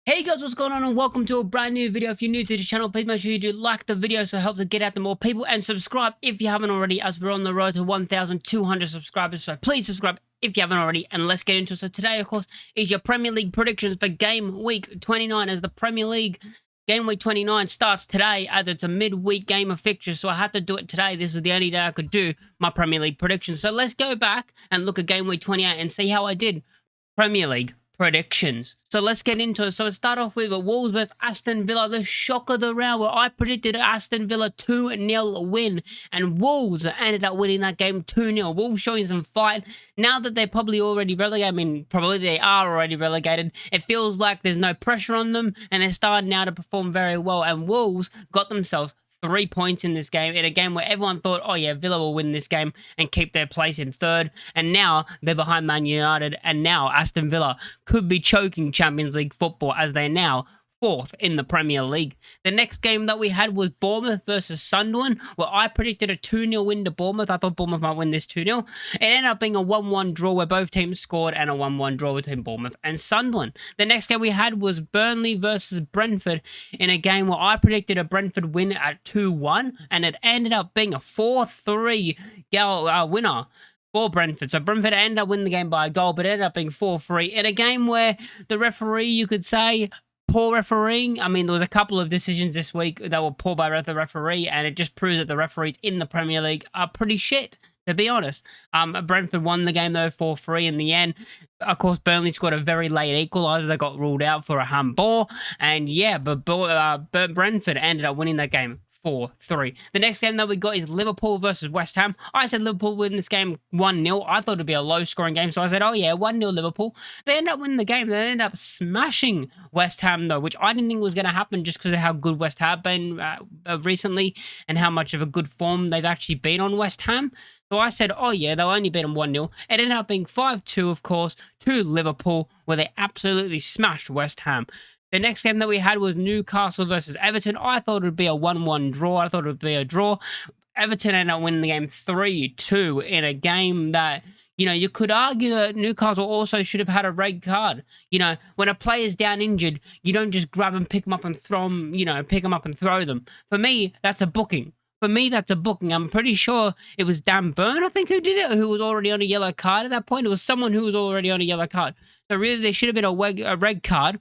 Hey guys, what's going on and welcome to a brand new video. If you're new to the channel, please make sure you do like the video so it helps to get out to more people, and subscribe if you haven't already, as we're on the road to 1,200 subscribers. So please subscribe if you haven't already, and let's get into it. So today, of course, is your Premier League predictions for game week 29, as the Premier League game week 29 starts today, as it's a midweek game of fixtures. So I had to do it today. This was the only day I could do my Premier League predictions. So let's go back and look at game week 28 and see how I did Premier League predictions. So let's get into it. So let's start off with Wolves vs Aston Villa, the shock of the round, where I predicted Aston Villa 2-0 win, and Wolves ended up winning that game 2-0. Wolves showing some fight. Now that they're probably already relegated, I mean, probably they are already relegated, it feels like there's no pressure on them, and they're starting now to perform very well, and Wolves got themselves 3 points in this game, in a game where everyone thought, oh yeah, Villa will win this game and keep their place in third, and now they're behind Man United, and now Aston Villa could be choking Champions League football, as they're now fourth in the Premier League. The next game that we had was Bournemouth versus Sunderland, where I predicted a 2-0 win to Bournemouth. I thought Bournemouth might win this 2-0. It ended up being a 1-1 draw, where both teams scored, and a 1-1 draw between Bournemouth and Sunderland. The next game we had was Burnley versus Brentford, in a game where I predicted a Brentford win at 2-1, and it ended up being a 4-3 winner for Brentford. So Brentford ended up winning the game by a goal, but it ended up being 4-3 in a game where the referee, you could say, poor refereeing. I mean, there was a couple of decisions this week that were poor by the referee, and it just proves that the referees in the Premier League are pretty shit, to be honest. Brentford won the game, though, 4-3 in the end. Of course, Burnley scored a very late equaliser. They got ruled out for a handball, and yeah, but Brentford ended up winning that game 4-3. The next game that we got is Liverpool versus West Ham. I said Liverpool win this game 1-0. I thought it'd be a low-scoring game, so I said, oh yeah, 1-0 Liverpool. They end up winning the game. They end up smashing West Ham, though, which I didn't think was going to happen, just because of how good West Ham have been recently, and how much of a good form they've actually been on West Ham. So I said, oh yeah, they'll only beat them 1-0. It ended up being 5-2, of course, to Liverpool, where they absolutely smashed West Ham. The next game that we had was Newcastle versus Everton. I thought it would be a 1-1 draw. I thought it would be a draw. Everton ended up winning the game 3-2 in a game that, you know, you could argue that Newcastle also should have had a red card. You know, when a player's down injured, you don't just grab them, pick them up and throw them, pick them up and throw them. For me, that's a booking. I'm pretty sure it was Dan Burn, I think, who did it, who was already on a yellow card at that point. It was someone who was already on a yellow card. So really, there should have been a red card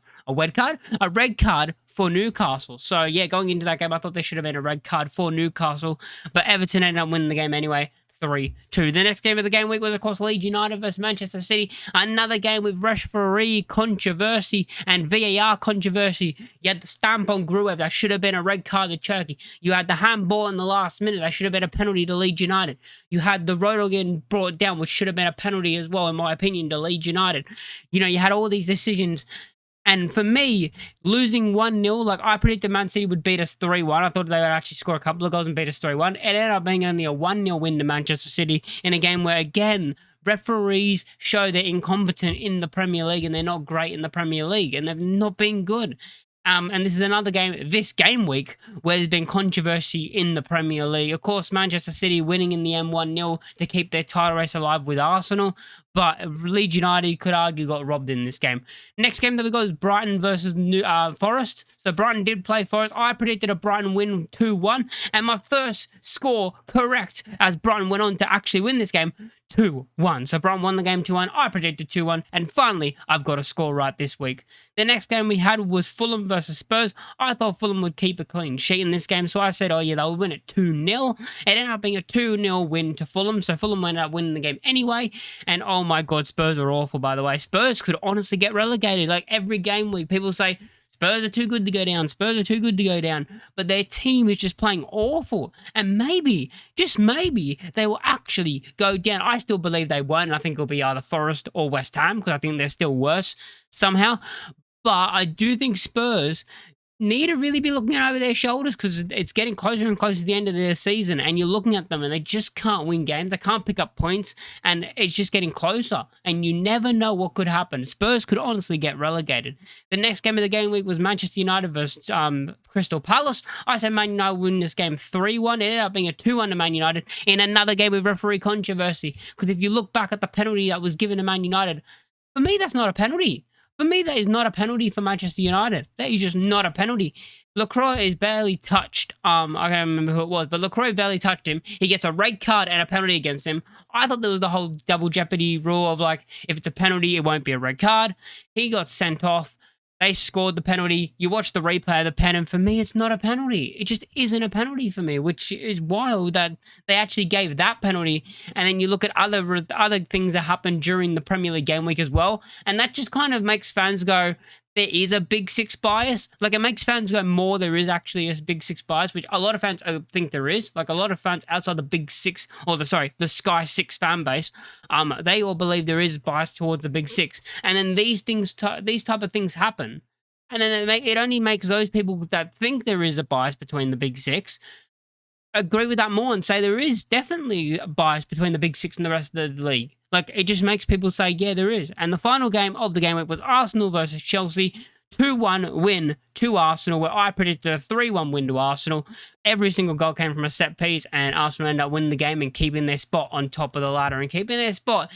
for Newcastle. So yeah, going into that game, I thought there should have been a red card for Newcastle, but Everton ended up winning the game anyway, 3-2. The next game of the game week was, of course, Leeds United versus Manchester City. Another game with referee controversy and VAR controversy. You had the stamp on Gruev. That should have been a red card to Turkey. You had the handball in the last minute. That should have been a penalty to Leeds United. You had the Rodogan brought down, which should have been a penalty as well, in my opinion, to Leeds United. You know, you had all these decisions. And for me, losing 1-0, like I predicted Man City would beat us 3-1. I thought they would actually score a couple of goals and beat us 3-1. It ended up being only a 1-0 win to Manchester City, in a game where, again, referees show they're incompetent in the Premier League, and they're not great in the Premier League, and they've not been good. And this is another game, this game week, where there's been controversy in the Premier League. Of course, Manchester City winning in the end 1-0 to keep their title race alive with Arsenal, but Leeds United, you could argue, got robbed in this game. Next game that we got is Brighton versus Forest. So Brighton did play Forest. I predicted a Brighton win 2-1, and my first score correct, as Brighton went on to actually win this game 2-1. So Brighton won the game 2-1. I predicted 2-1, and finally, I've got a score right this week. The next game we had was Fulham versus Spurs. I thought Fulham would keep a clean sheet in this game, so I said, oh yeah, they'll win it 2-0. It ended up being a 2-0 win to Fulham, so Fulham ended up winning the game anyway, and oh my god, Spurs are awful, by the way. Spurs could honestly get relegated. Like, every game week, people say, Spurs are too good to go down. Spurs are too good to go down. But their team is just playing awful. And maybe, just maybe, they will actually go down. I still believe they won't. I think it'll be either Forest or West Ham, because I think they're still worse somehow. But I do think Spurs need to really be looking over their shoulders, because it's getting closer and closer to the end of their season, and you're looking at them and they just can't win games. They can't pick up points, and it's just getting closer, and you never know what could happen. Spurs could honestly get relegated. The next game of the game week was Manchester United versus Crystal Palace. I said Man United win this game 3-1. It ended up being a 2-1 to Man United in another game with referee controversy, because if you look back at the penalty that was given to Man United, for me, that's not a penalty. For me, that is not a penalty for Manchester United. That is just not a penalty. Lacroix is barely touched. I can't remember who it was, but Lacroix barely touched him. He gets a red card and a penalty against him. I thought there was the whole double jeopardy rule of like, if it's a penalty, it won't be a red card. He got sent off. They scored the penalty. You watch the replay of the pen, and for me, it's not a penalty. It just isn't a penalty for me, which is wild that they actually gave that penalty. And then you look at other things that happened during the Premier League game week as well, and that just kind of makes fans go, there is a Big Six bias. Like, it makes fans go more, there is actually a Big Six bias, which a lot of fans think there is. Like, a lot of fans outside the Big Six, or the Sky Six fan base, they all believe there is bias towards the Big Six. And then these type of things happen. And then it only makes those people that think there is a bias between the Big Six agree with that more and say there is definitely a bias between the Big Six and the rest of the league. Like, it just makes people say, yeah, there is. And the final game of the game week was Arsenal versus Chelsea. 2-1 win to Arsenal, where I predicted a 3-1 win to Arsenal. Every single goal came from a set piece, and Arsenal ended up winning the game and keeping their spot on top of the ladder and keeping their spot,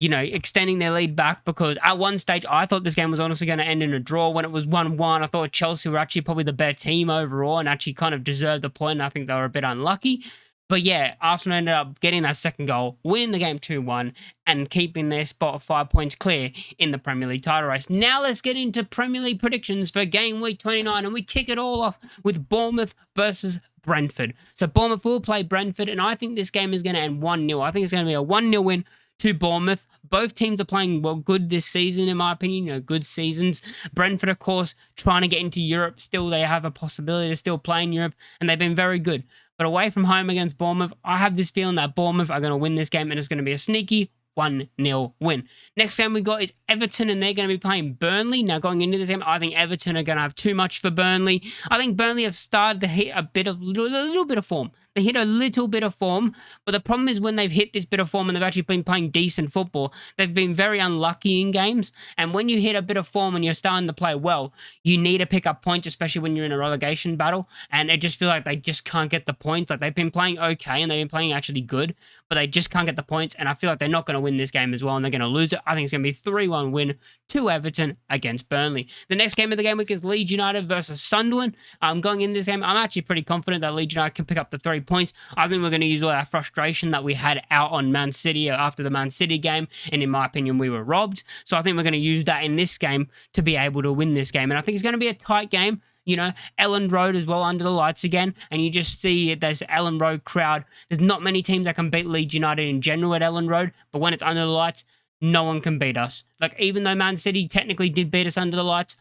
extending their lead back, because at one stage I thought this game was honestly going to end in a draw. When it was 1-1, I thought Chelsea were actually probably the better team overall and actually kind of deserved the point. I think they were a bit unlucky. But yeah, Arsenal ended up getting that second goal, winning the game 2-1, and keeping their spot 5 points clear in the Premier League title race. Now let's get into Premier League predictions for game week 29, and we kick it all off with Bournemouth versus Brentford. So Bournemouth will play Brentford, and I think this game is going to end 1-0. I think it's going to be a 1-0 win to Bournemouth. Both teams are playing well good this season, in my opinion, good seasons. Brentford, of course, trying to get into Europe. Still, they have a possibility to still play in Europe, and they've been very good. But away from home against Bournemouth, I have this feeling that Bournemouth are going to win this game, and it's going to be a sneaky 1-0 win. Next game we got is Everton, and they're going to be playing Burnley. Now, going into this game, I think Everton are going to have too much for Burnley. I think Burnley have started to hit a little bit of form. They hit a little bit of form, but the problem is when they've hit this bit of form and they've actually been playing decent football, they've been very unlucky in games. And when you hit a bit of form and you're starting to play well, you need to pick up points, especially when you're in a relegation battle. And I just feel like they just can't get the points. Like, they've been playing okay and they've been playing actually good, but they just can't get the points. And I feel like they're not going to win this game as well, and they're going to lose it. I think it's going to be a 3-1 win to Everton against Burnley. The next game of the game week is Leeds United versus Sunderland. Going into this game, I'm actually pretty confident that Leeds United can pick up the 3 points. I think we're going to use all that frustration that we had out on Man City after the Man City game, and in my opinion, we were robbed. So I think we're going to use that in this game to be able to win this game. And I think it's going to be a tight game. Elland Road as well, under the lights again, and you just see there's Elland Road crowd. There's not many teams that can beat Leeds United in general at Elland Road, but when it's under the lights, no one can beat us. Like, even though Man City technically did beat us under the lights,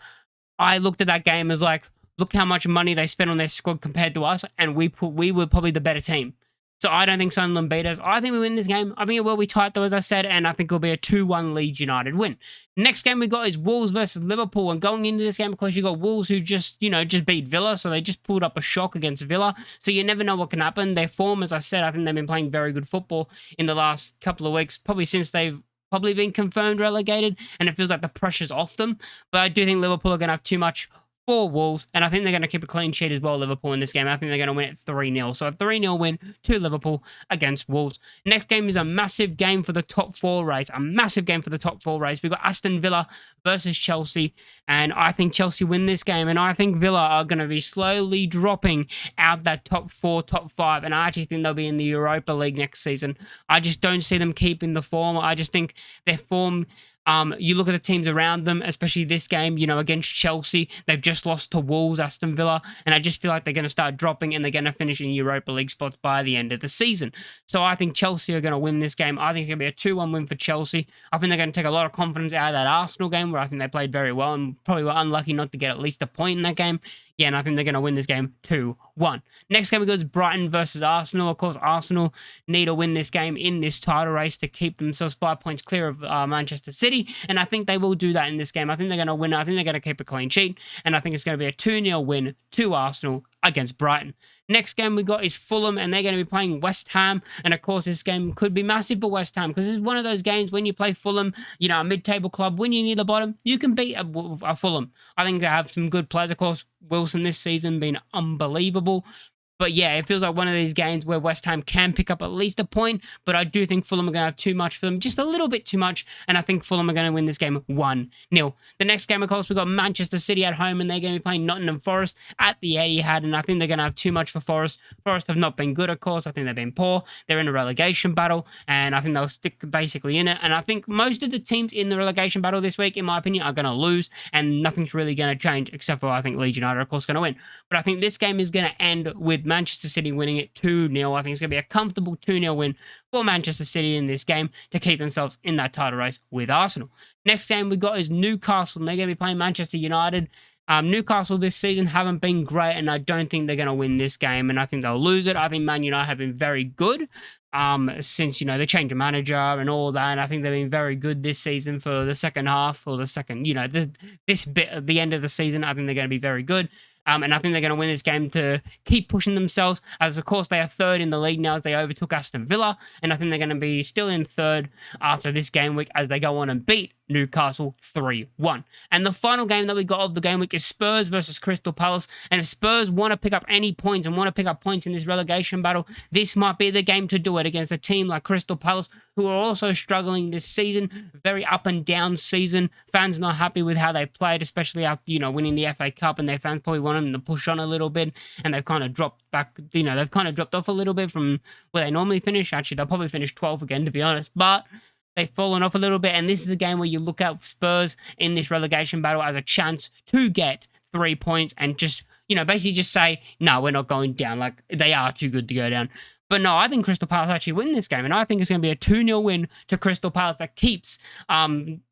I looked at that game as like, look how much money they spent on their squad compared to us, and we were probably the better team. So I don't think Sunderland beat us. I think we win this game. I think it will be tight, though, as I said, and I think it'll be a 2-1 Leeds United win. Next game we got is Wolves versus Liverpool, and going into this game, of course, you got Wolves who just beat Villa, so they just pulled up a shock against Villa. So you never know what can happen. Their form, as I said, I think they've been playing very good football in the last couple of weeks, probably since they've been confirmed relegated, and it feels like the pressure's off them. But I do think Liverpool are going to have too much for Wolves, and I think they're going to keep a clean sheet as well, Liverpool, in this game. I think they're going to win it 3-0. So a 3-0 win to Liverpool against Wolves. Next game is a massive game for the top 4 race. A massive game for the top 4 race. We've got Aston Villa versus Chelsea, and I think Chelsea win this game, and I think Villa are going to be slowly dropping out that top 4, top 5, and I actually think they'll be in the Europa League next season. I just don't see them keeping the form. I just think their form... you look at the teams around them, especially this game, against Chelsea. They've just lost to Wolves, Aston Villa, and I just feel like they're going to start dropping and they're going to finish in Europa League spots by the end of the season. So I think Chelsea are going to win this game. I think it's going to be a 2-1 win for Chelsea. I think they're going to take a lot of confidence out of that Arsenal game, where I think they played very well and probably were unlucky not to get at least a point in that game. Yeah, and I think they're going to win this game 2-1. Next game, it goes Brighton versus Arsenal. Of course, Arsenal need to win this game in this title race to keep themselves 5 points clear of Manchester City, and I think they will do that in this game. I think they're going to win. I think they're going to keep a clean sheet, and I think it's going to be a 2-0 win to Arsenal against Brighton. Next game we got is Fulham, and they're going to be playing West Ham. And of course, this game could be massive for West Ham, because it's one of those games when you play Fulham, a mid-table club, when you're near the bottom, you can beat a Fulham. I think they have some good players. Of course, Wilson this season been unbelievable. But yeah, it feels like one of these games where West Ham can pick up at least a point, but I do think Fulham are going to have too much for them, just a little bit too much, and I think Fulham are going to win this game 1-0. The next game, of course, we've got Manchester City at home, and they're going to be playing Nottingham Forest at the Etihad, and I think they're going to have too much for Forest. Forest have not been good, of course. I think they've been poor. They're in a relegation battle, and I think they'll stick basically in it, and I think most of the teams in the relegation battle this week, in my opinion, are going to lose, and nothing's really going to change, except for I think Leeds United, of course, going to win. But I think this game is going to end with Manchester City winning it 2-0. I think it's going to be a comfortable 2-0 win for Manchester City in this game to keep themselves in that title race with Arsenal. Next game we got is Newcastle, and they're going to be playing Manchester United. Newcastle this season haven't been great, and I don't think they're going to win this game, and I think they'll lose it. I think Man United have been very good since, they changed the manager and all that, and I think they've been very good this season for the second half, or the second, this bit at the end of the season. I think they're going to be very good. And I think they're going to win this game to keep pushing themselves, as of course they are third in the league now as they overtook Aston Villa, and I think they're going to be still in third after this game week as they go on and beat Newcastle 3-1. And the final game that we got of the game week is Spurs versus Crystal Palace, and if Spurs want to pick up any points and want to pick up points in this relegation battle, this might be the game to do it against a team like Crystal Palace, who are also struggling this season. Very up and down season. Fans not happy with how they played, especially after, winning the FA Cup, and their fans probably want them to push on a little bit, and they've kind of dropped back, they've kind of dropped off a little bit from where they normally finish. Actually, they'll probably finish 12th again, to be honest, but they've fallen off a little bit, and this is a game where you look out for Spurs in this relegation battle as a chance to get 3 points and just, basically just say, no, we're not going down. Like, they are too good to go down. But no, I think Crystal Palace actually win this game, and I think it's going to be a 2-0 win to Crystal Palace that keeps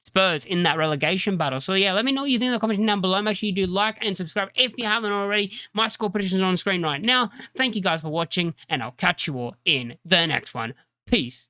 Spurs in that relegation battle. So yeah, let me know what you think in the comments down below. Make sure you do like and subscribe if you haven't already. My score predictions are on screen right now. Thank you guys for watching, and I'll catch you all in the next one. Peace.